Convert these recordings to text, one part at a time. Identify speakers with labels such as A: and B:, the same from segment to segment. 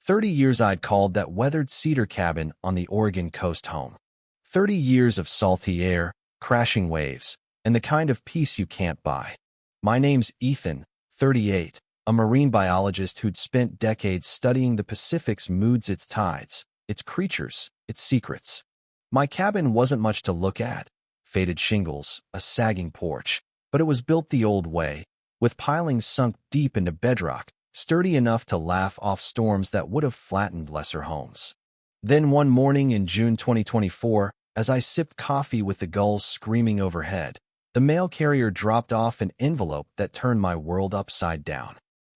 A: 30 years I'd called that weathered cedar cabin on the Oregon coast home. 30 years of salty air, crashing waves, and the kind of peace you can't buy. My name's Ethan, 38, a marine biologist who'd spent decades studying the Pacific's moods, its tides, its creatures, its secrets. My cabin wasn't much to look at. Faded shingles, a sagging porch, but it was built the old way, with pilings sunk deep into bedrock, sturdy enough to laugh off storms that would have flattened lesser homes. Then one morning in June 2024, as I sipped coffee with the gulls screaming overhead, the mail carrier dropped off an envelope that turned my world upside down.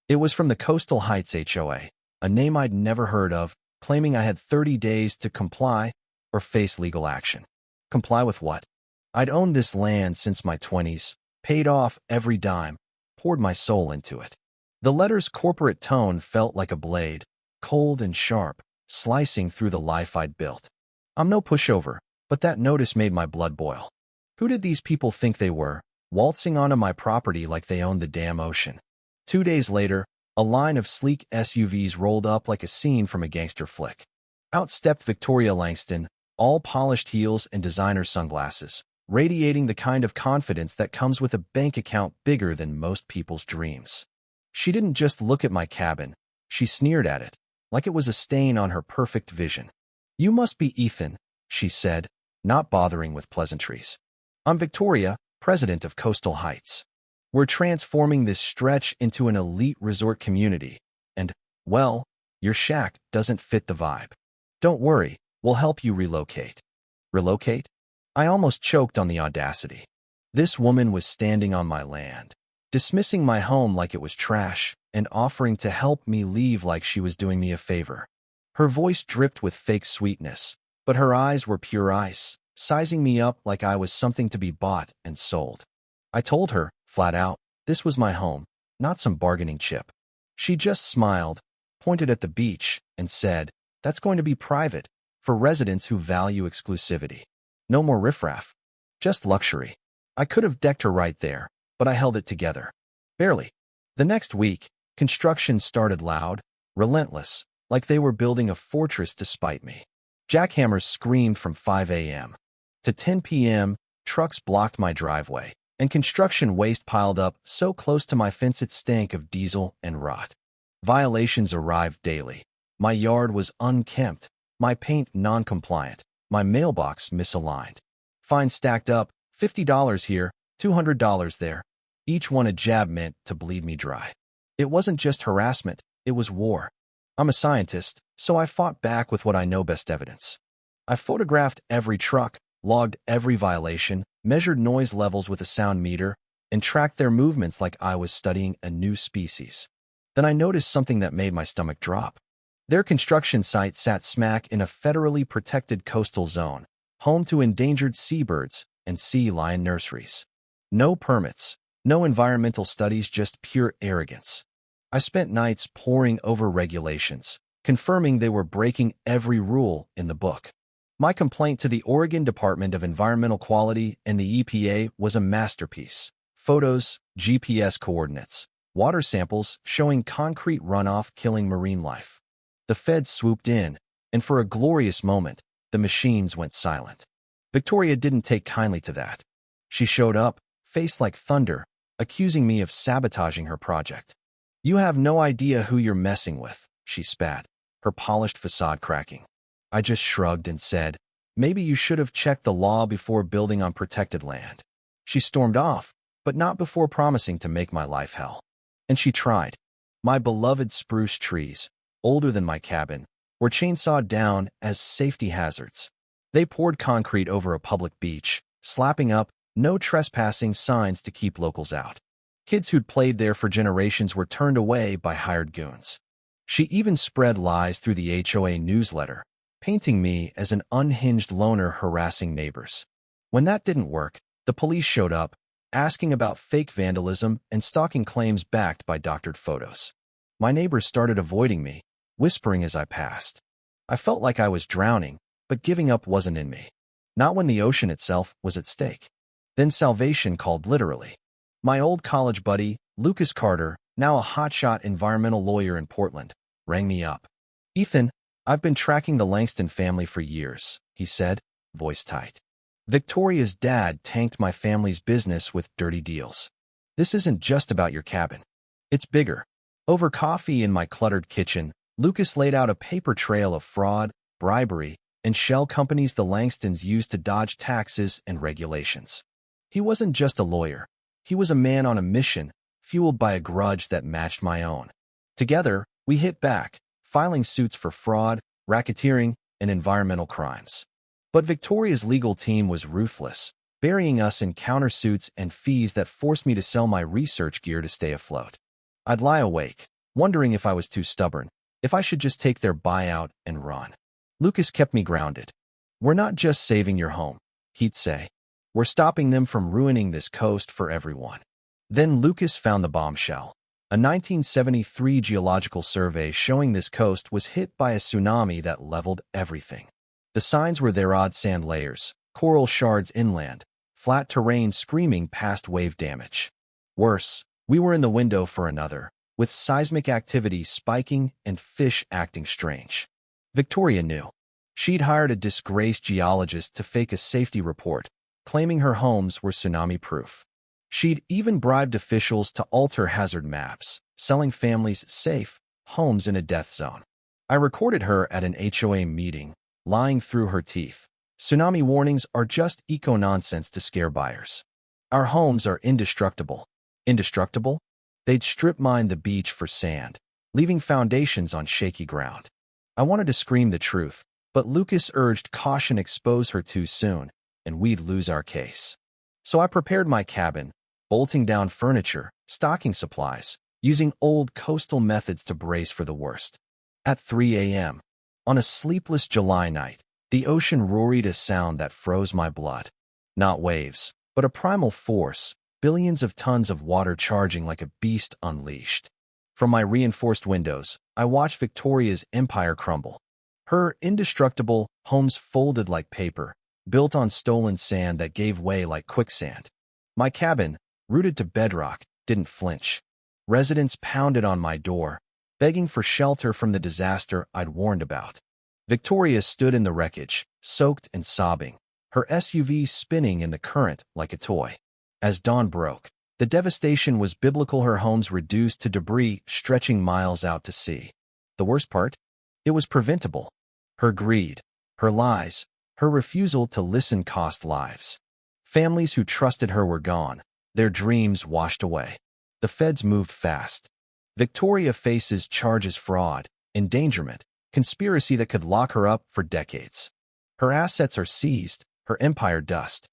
A: It was from the Coastal Heights HOA, a name I'd never heard of, claiming I had 30 days to comply or face legal action. Comply with what? I'd owned this land since my 20s, paid off every dime, poured my soul into it. The letter's corporate tone felt like a blade, cold and sharp, slicing through the life I'd built. I'm no pushover, but that notice made my blood boil. Who did these people think they were, waltzing onto my property like they owned the damn ocean? 2 days later, a line of sleek SUVs rolled up like a scene from a gangster flick. Out stepped Victoria Langston, all polished heels and designer sunglasses, radiating the kind of confidence that comes with a bank account bigger than most people's dreams. She didn't just look at my cabin, she sneered at it, like it was a stain on her perfect vision. "You must be Ethan," she said, not bothering with pleasantries. "I'm Victoria, president of Coastal Heights. We're transforming this stretch into an elite resort community, and, well, your shack doesn't fit the vibe. Don't worry, we'll help you relocate." Relocate? I almost choked on the audacity. This woman was standing on my land, dismissing my home like it was trash, and offering to help me leave like she was doing me a favor. Her voice dripped with fake sweetness, but her eyes were pure ice, sizing me up like I was something to be bought and sold. I told her, flat out, this was my home, not some bargaining chip. She just smiled, pointed at the beach, and said, "That's going to be private, for residents who value exclusivity. No more riffraff. Just luxury." I could have decked her right there, but I held it together. Barely. The next week, construction started loud, relentless, like they were building a fortress to spite me. Jackhammers screamed from 5 a.m. to 10 p.m., trucks blocked my driveway, and construction waste piled up so close to my fence it stank of diesel and rot. Violations arrived daily. My yard was unkempt, my paint non-compliant, my mailbox misaligned. Fines stacked up, $50 here, $200 there, each one a jab meant to bleed me dry. It wasn't just harassment, it was war. I'm a scientist, so I fought back with what I know best: evidence. I photographed every truck, logged every violation, measured noise levels with a sound meter, and tracked their movements like I was studying a new species. Then I noticed something that made my stomach drop. Their construction site sat smack in a federally protected coastal zone, home to endangered seabirds and sea lion nurseries. No permits, no environmental studies, just pure arrogance. I spent nights poring over regulations, confirming they were breaking every rule in the book. My complaint to the Oregon Department of Environmental Quality and the EPA was a masterpiece. Photos, GPS coordinates, water samples showing concrete runoff killing marine life. The feds swooped in, and for a glorious moment, the machines went silent. Victoria didn't take kindly to that. She showed up, face like thunder, accusing me of sabotaging her project. "You have no idea who you're messing with," she spat, her polished facade cracking. I just shrugged and said, "Maybe you should have checked the law before building on protected land." She stormed off, but not before promising to make my life hell. And she tried. My beloved spruce trees, older than my cabin, were chainsawed down as safety hazards. They poured concrete over a public beach, slapping up "no trespassing" signs to keep locals out. Kids who'd played there for generations were turned away by hired goons. She even spread lies through the HOA newsletter, painting me as an unhinged loner harassing neighbors. When that didn't work, the police showed up, asking about fake vandalism and stalking claims backed by doctored photos. My neighbors started avoiding me, whispering as I passed. I felt like I was drowning, but giving up wasn't in me. Not when the ocean itself was at stake. Then salvation called, literally. My old college buddy, Lucas Carter, now a hotshot environmental lawyer in Portland, rang me up. Ethan, I've been tracking the Langston family for years, he said, voice tight. Victoria's dad tanked my family's business with dirty deals. This isn't just about your cabin. It's bigger. Over coffee in my cluttered kitchen, Lucas laid out a paper trail of fraud, bribery, and shell companies the Langstons used to dodge taxes and regulations. He wasn't just a lawyer. He was a man on a mission, fueled by a grudge that matched my own. Together, we hit back, filing suits for fraud, racketeering, and environmental crimes. But Victoria's legal team was ruthless, burying us in countersuits and fees that forced me to sell my research gear to stay afloat. I'd lie awake, wondering if I was too stubborn, if I should just take their buyout and run. Lucas kept me grounded. We're not just saving your home, he'd say. We're stopping them from ruining this coast for everyone. Then Lucas found the bombshell. A 1973 geological survey showing this coast was hit by a tsunami that leveled everything. The signs were there: odd sand layers, coral shards inland, flat terrain screaming past wave damage. Worse, we were in the window for another, with seismic activity spiking and fish acting strange. Victoria knew. She'd hired a disgraced geologist to fake a safety report, claiming her homes were tsunami-proof. She'd even bribed officials to alter hazard maps, selling families safe homes in a death zone. I recorded her at an HOA meeting, lying through her teeth. Tsunami warnings are just eco-nonsense to scare buyers. Our homes are indestructible. Indestructible? They'd strip mine the beach for sand, leaving foundations on shaky ground. I wanted to scream the truth, but Lucas urged caution: expose her too soon, and we'd lose our case. So I prepared my cabin, bolting down furniture, stocking supplies, using old coastal methods to brace for the worst. At 3 a.m., on a sleepless July night, the ocean roared a sound that froze my blood. Not waves, but a primal force, billions of tons of water charging like a beast unleashed. From my reinforced windows, I watched Victoria's empire crumble. Her indestructible homes folded like paper, built on stolen sand that gave way like quicksand. My cabin, rooted to bedrock, didn't flinch. Residents pounded on my door, begging for shelter from the disaster I'd warned about. Victoria stood in the wreckage, soaked and sobbing, her SUV spinning in the current like a toy. As dawn broke, the devastation was biblical: her homes reduced to debris stretching miles out to sea. The worst part? It was preventable. Her greed, her lies, her refusal to listen cost lives. Families who trusted her were gone, their dreams washed away. The feds moved fast. Victoria faces charges: fraud, endangerment, conspiracy that could lock her up for decades. Her assets are seized, her empire dust.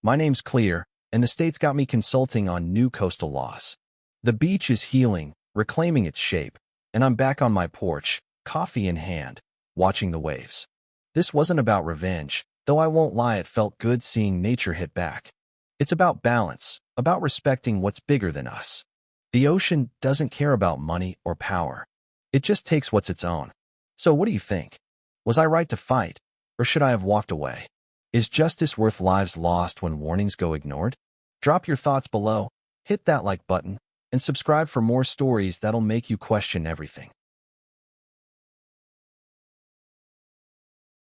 A: My name's clear, and the state's got me consulting on new coastal laws. The beach is healing, reclaiming its shape, and I'm back on my porch, coffee in hand, watching the waves. This wasn't about revenge, though I won't lie, it felt good seeing nature hit back. It's about balance, about respecting what's bigger than us. The ocean doesn't care about money or power. It just takes what's its own. So what do you think? Was I right to fight, or should I have walked away? Is justice worth lives lost when warnings go ignored? Drop your thoughts below, hit that like button, and subscribe for more stories that'll make you question everything.